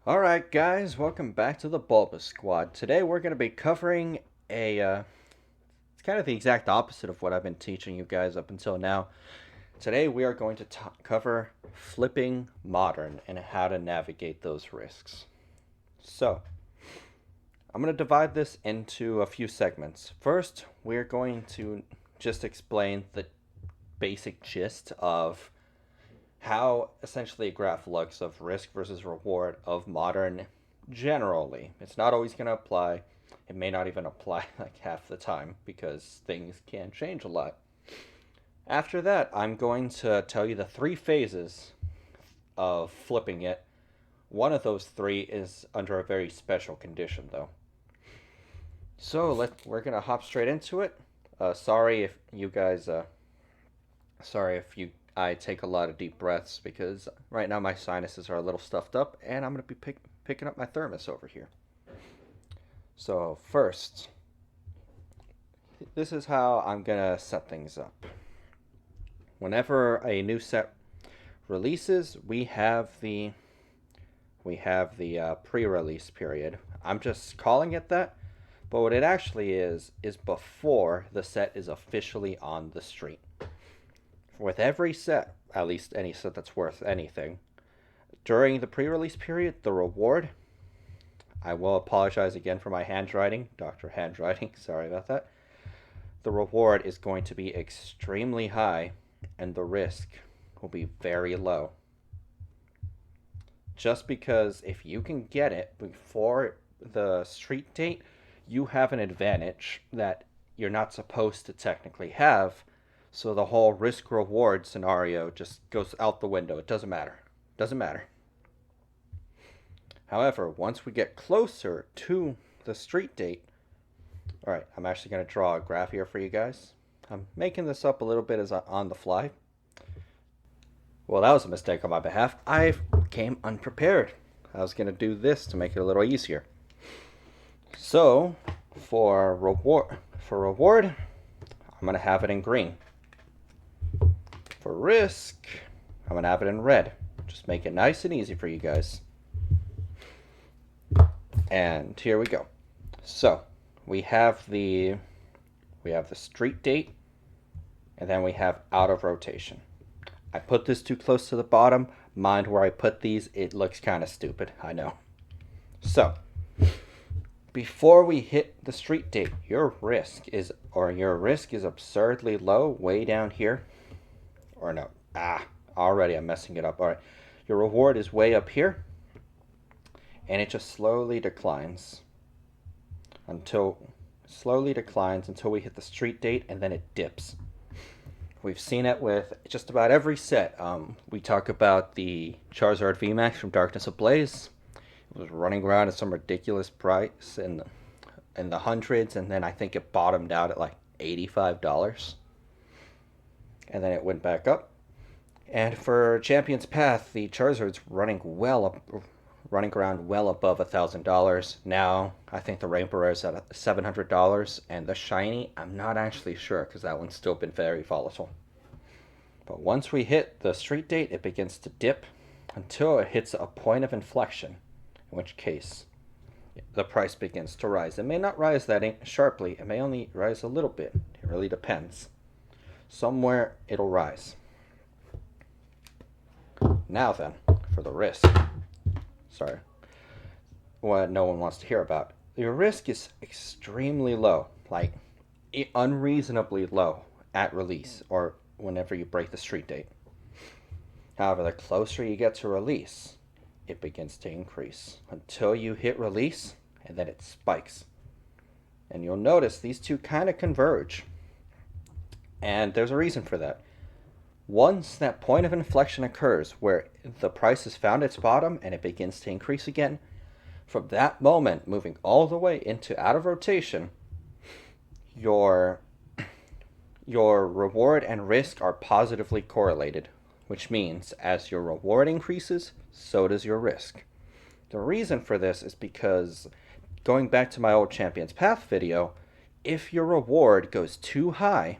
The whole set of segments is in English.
Alright guys, welcome back to the BulbaSquad. Today we're going to be covering it's kind of the exact opposite of what I've been teaching you guys up until now. Today we are going to cover flipping modern and how to navigate those risks. So, I'm going to divide this into a few segments. First, we're going to just explain the basic gist of how essentially a graph looks of risk versus reward of modern generally. It's not always going to apply. It may not even apply like half the time because things can change a lot. After that, I'm going to tell you the three phases of flipping it. One of those three is under a very special condition though. So we're going to hop straight into it. Sorry if you guys I take a lot of deep breaths because right now my sinuses are a little stuffed up and I'm going to be picking up my thermos over here. So first, this is how I'm going to set things up. Whenever a new set releases, we have the pre-release period. I'm just calling it that, but what it actually is before the set is officially on the street. With every set, at least any set that's worth anything, during the pre-release period, the reward, I will apologize again for my handwriting, Dr. Handwriting, sorry about that. The reward is going to be extremely high and the risk will be very low. Just because if you can get it before the street date, you have an advantage that you're not supposed to technically have. So the whole risk reward scenario just goes out the window. It doesn't matter. Doesn't matter. However, once we get closer to the street date, all right, I'm actually going to draw a graph here for you guys. I'm making this up a little bit as on the fly. Well, that was a mistake on my behalf. I came unprepared. I was going to do this to make it a little easier. So, for reward, I'm going to have it in green. For risk, I'm going to have it in red. Just make it nice and easy for you guys. And here we go. So, we have the street date, and then we have out of rotation. I put this too close to the bottom. Mind where I put these, it looks kind of stupid, I know. So, before we hit the street date, your risk is absurdly low, way down here. Or no, already I'm messing it up. All right, your reward is way up here, and it just slowly declines until we hit the street date, and then it dips. We've seen it with just about every set. We talk about the Charizard VMAX from Darkness Ablaze. It was running around at some ridiculous price in the hundreds, and then I think it bottomed out at like $85. And then it went back up. And for Champion's Path, the Charizard's running around well above $1,000. Now, I think the Rainbow Rare is at $700, and the Shiny, I'm not actually sure, because that one's still been very volatile. But once we hit the street date, it begins to dip until it hits a point of inflection, in which case the price begins to rise. It may not rise that sharply, it may only rise a little bit. It really depends. Somewhere it'll rise. Now then, for the risk. Sorry. What no one wants to hear about. Your risk is extremely low, like unreasonably low at release or whenever you break the street date. However, the closer you get to release, it begins to increase until you hit release, and then it spikes. And you'll notice these two kind of converge. And there's a reason for that. Once that point of inflection occurs where the price has found its bottom and it begins to increase again, from that moment, moving all the way into out of rotation, your reward and risk are positively correlated, which means as your reward increases, so does your risk. The reason for this is because, going back to my old Champion's Path video, if your reward goes too high,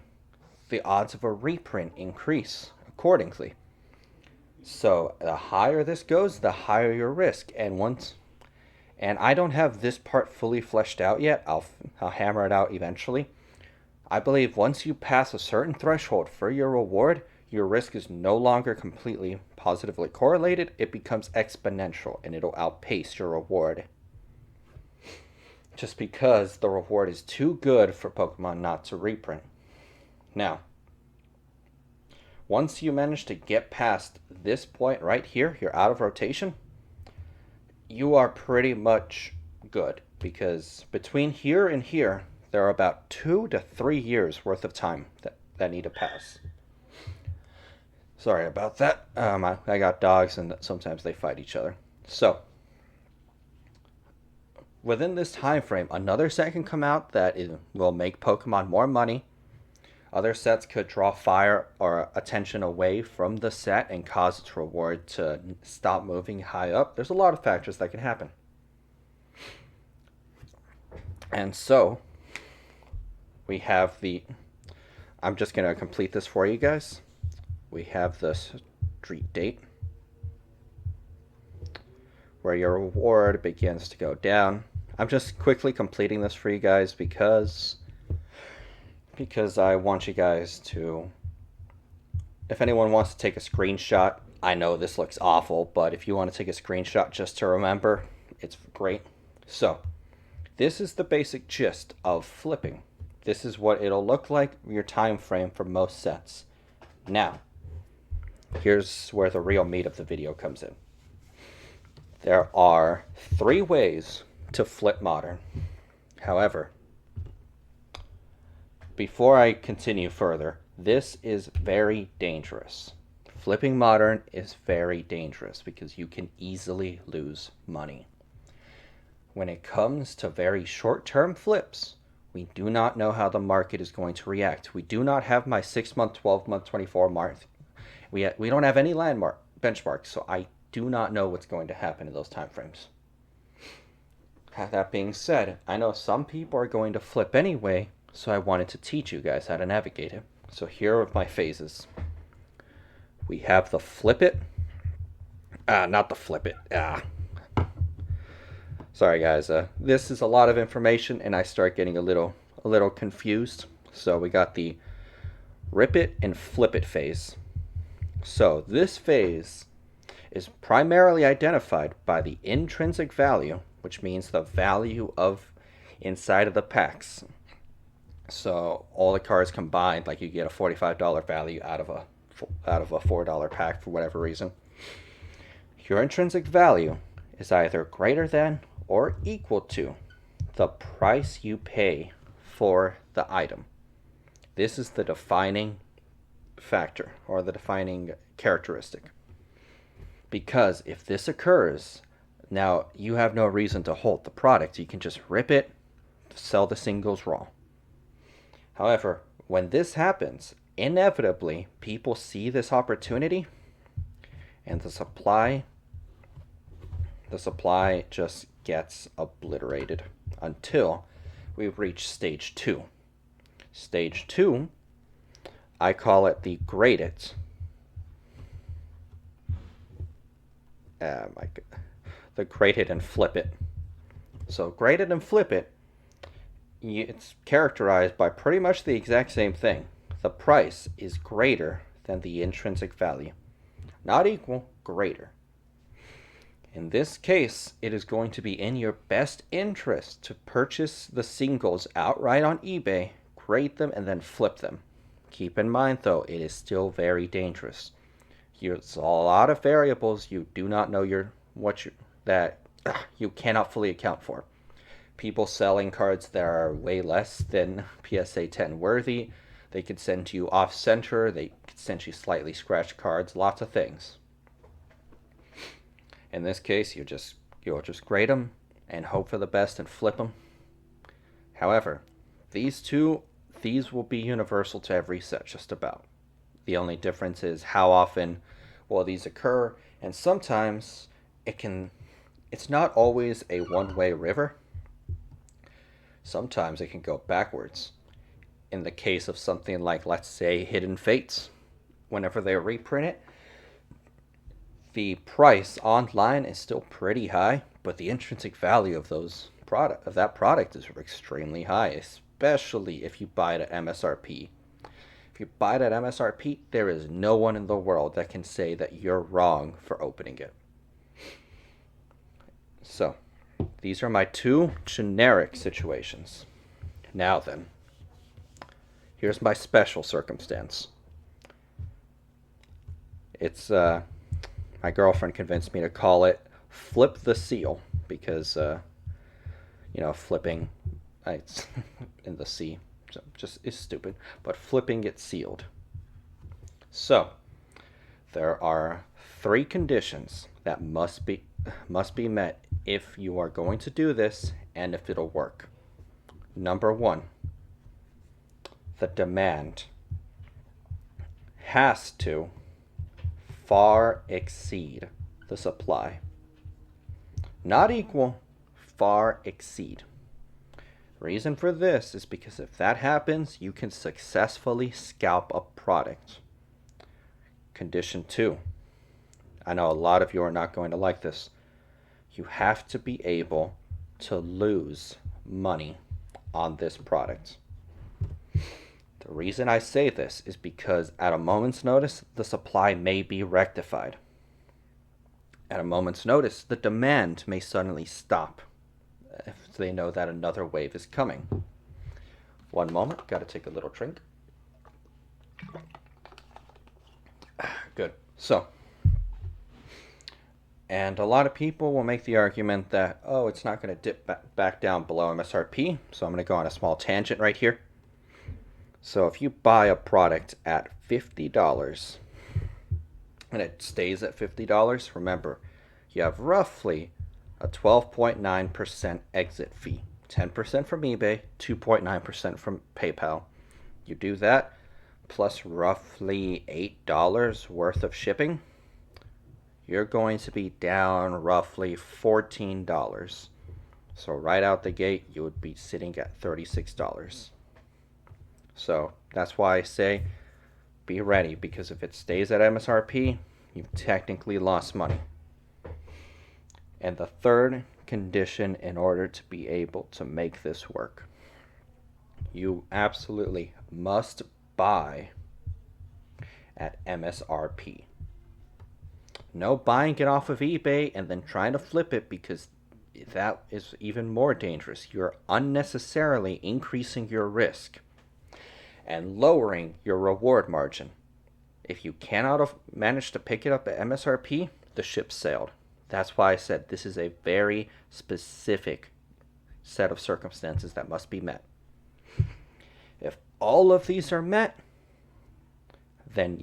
the odds of a reprint increase accordingly. So the higher this goes, the higher your risk. And I don't have this part fully fleshed out yet. I'll hammer it out eventually. I believe once you pass a certain threshold for your reward, your risk is no longer completely positively correlated. It becomes exponential and it'll outpace your reward. Just because the reward is too good for Pokemon not to reprint. Now, once you manage to get past this point right here, you're out of rotation, you are pretty much good. Because between here and here, there are about 2 to 3 years worth of time that need to pass. Sorry about that. I got dogs and sometimes they fight each other. So, within this time frame, another set can come out that will make Pokemon more money. Other sets could draw fire or attention away from the set and cause its reward to stop moving high up. There's a lot of factors that can happen. And so, we have I'm just going to complete this for you guys. We have the street date, where your reward begins to go down. I'm just quickly completing this for you guys because I want you guys to, if anyone wants to take a screenshot, I know this looks awful, but if you want to take a screenshot just to remember, it's great. So, this is the basic gist of flipping. This is what it'll look like, your time frame for most sets. Now, here's where the real meat of the video comes in. There are 3 ways to flip Modern. However, before I continue further, this is very dangerous. Flipping Modern is very dangerous because you can easily lose money. When it comes to very short-term flips, we do not know how the market is going to react. We do not have my 6-month, 12-month, 24-month. We don't have any landmark benchmarks, so I do not know what's going to happen in those time frames. That being said, I know some people are going to flip anyway, so I wanted to teach you guys how to navigate it. So here are my phases. We have the flip it. Not the flip it. Sorry guys, this is a lot of information and I start getting a little confused. So we got the rip it and flip it phase. So this phase is primarily identified by the intrinsic value, which means the value of inside of the packs. So all the cards combined, like you get a $45 value out of a $4 pack for whatever reason. Your intrinsic value is either greater than or equal to the price you pay for the item. This is the defining factor or the defining characteristic. Because if this occurs, now you have no reason to hold the product. You can just rip it, sell the singles raw. However, when this happens, inevitably people see this opportunity and the supply just gets obliterated until we reach stage 2. Stage 2, I call it the grade it. The grade it and flip it. So grade it and flip it, it's characterized by pretty much the exact same thing. The price is greater than the intrinsic value. Not equal, greater. In this case, it is going to be in your best interest to purchase the singles outright on eBay, grade them, and then flip them. Keep in mind, though, it is still very dangerous. There's a lot of variables you do not know that you cannot fully account for. People selling cards that are way less than PSA 10 worthy. They could send you off center. They could send you slightly scratched cards. Lots of things. In this case, you'll just grade them and hope for the best and flip them. However, these will be universal to every set, just about. The only difference is how often will these occur, and sometimes it's not always a one-way river. Sometimes it can go backwards. In the case of something like, let's say, Hidden Fates, whenever they reprint it, the price online is still pretty high, but the intrinsic value of that product is extremely high, especially if you buy it at MSRP. If you buy it at MSRP, there is no one in the world that can say that you're wrong for opening it. So, these are my two generic situations. Now then, here's my special circumstance. It's, my girlfriend convinced me to call it flip the seal because, flipping it's in the sea just is stupid, but flipping it sealed. So, there are 3 conditions that must be met if you are going to do this and if it'll work. Number 1, the demand has to far exceed the supply. Not equal, far exceed. Reason for this is because if that happens, you can successfully scalp a product. Condition 2. I know a lot of you are not going to like this. You have to be able to lose money on this product. The reason I say this is because at a moment's notice, the supply may be rectified. At a moment's notice, the demand may suddenly stop if they know that another wave is coming. One moment, gotta take a little drink. Good. So, and a lot of people will make the argument that, oh, it's not going to dip back down below MSRP, so I'm going to go on a small tangent right here. So if you buy a product at $50 and it stays at $50, remember, you have roughly a 12.9% exit fee. 10% from eBay, 2.9% from PayPal. You do that, plus roughly $8 worth of shipping, you're going to be down roughly $14. So right out the gate, you would be sitting at $36. So that's why I say be ready, because if it stays at MSRP, you've technically lost money. And the third condition in order to be able to make this work, you absolutely must buy at MSRP. No buying it off of eBay and then trying to flip it, because that is even more dangerous. You're unnecessarily increasing your risk and lowering your reward margin. If you cannot manage to pick it up at MSRP, the ship sailed. That's why I said this is a very specific set of circumstances that must be met. If all of these are met, then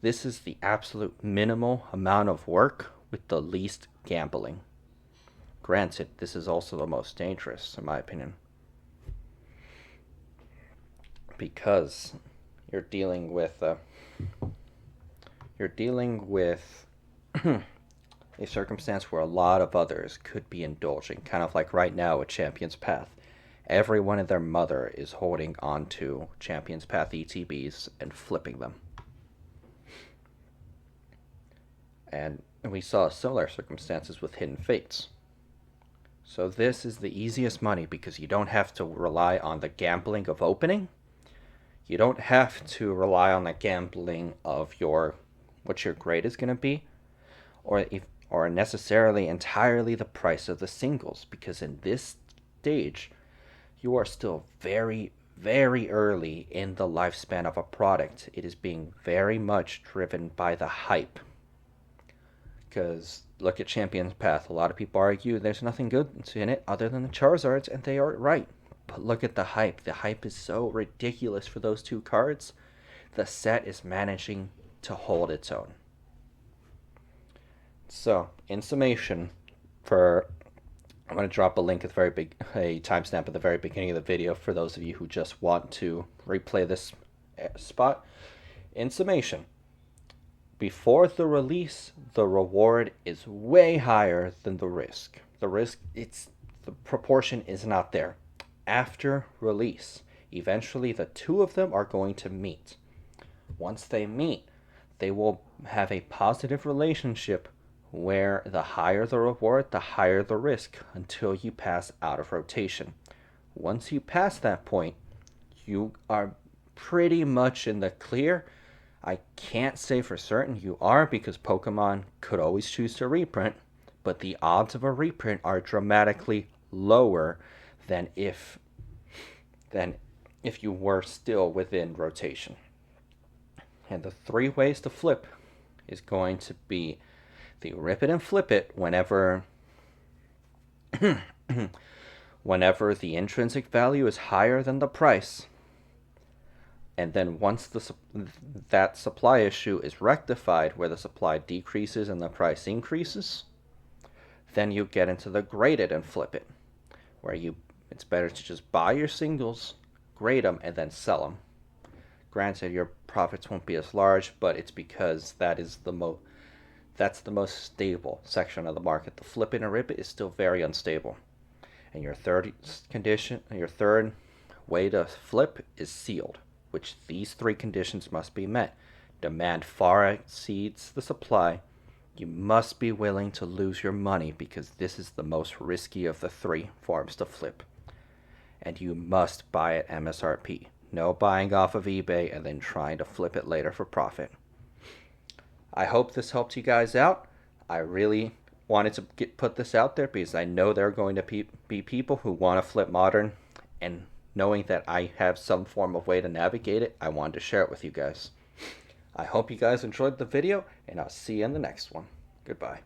this is the absolute minimal amount of work with the least gambling. Granted, this is also the most dangerous, in my opinion, because you're dealing with a circumstance where a lot of others could be indulging, kind of like right now with Champion's Path. Everyone and their mother is holding on to Champion's Path ETBs and flipping them. And we saw similar circumstances with Hidden Fates. So this is the easiest money because you don't have to rely on the gambling of opening. You don't have to rely on the gambling of what your grade is going to be, or necessarily entirely the price of the singles, because in this stage, you are still very, very early in the lifespan of a product. It is being very much driven by the hype. Because look at Champion's Path. A lot of people argue there's nothing good in it other than the Charizards, and they are right. But look at the hype. The hype is so ridiculous for those 2 cards. The set is managing to hold its own. So, in summation, I'm going to drop a link at a timestamp at the very beginning of the video for those of you who just want to replay this spot. In summation, before the release, the reward is way higher than the risk. The proportion is not there. After release, eventually the 2 of them are going to meet. Once they meet, they will have a positive relationship where the higher the reward, the higher the risk until you pass out of rotation. Once you pass that point, you are pretty much in the clear. I can't say for certain you are because Pokemon could always choose to reprint, but the odds of a reprint are dramatically lower than if you were still within rotation. And the 3 ways to flip is going to be the rip it and flip it whenever whenever the intrinsic value is higher than the price. And then once that supply issue is rectified where the supply decreases and the price increases, then you get into the grade it and flip it, where it's better to just buy your singles, grade them, and then sell them. Granted, your profits won't be as large, but it's because that's the most stable section of the market. The flip it and rip it is still very unstable. And your third way to flip is sealed, which these 3 conditions must be met. Demand far exceeds the supply. You must be willing to lose your money because this is the most risky of the 3 forms to flip. And you must buy at MSRP. No buying off of eBay and then trying to flip it later for profit. I hope this helped you guys out. I really wanted to put this out there because I know there are going to be people who want to flip Modern, and knowing that I have some form of way to navigate it, I wanted to share it with you guys. I hope you guys enjoyed the video, and I'll see you in the next one. Goodbye.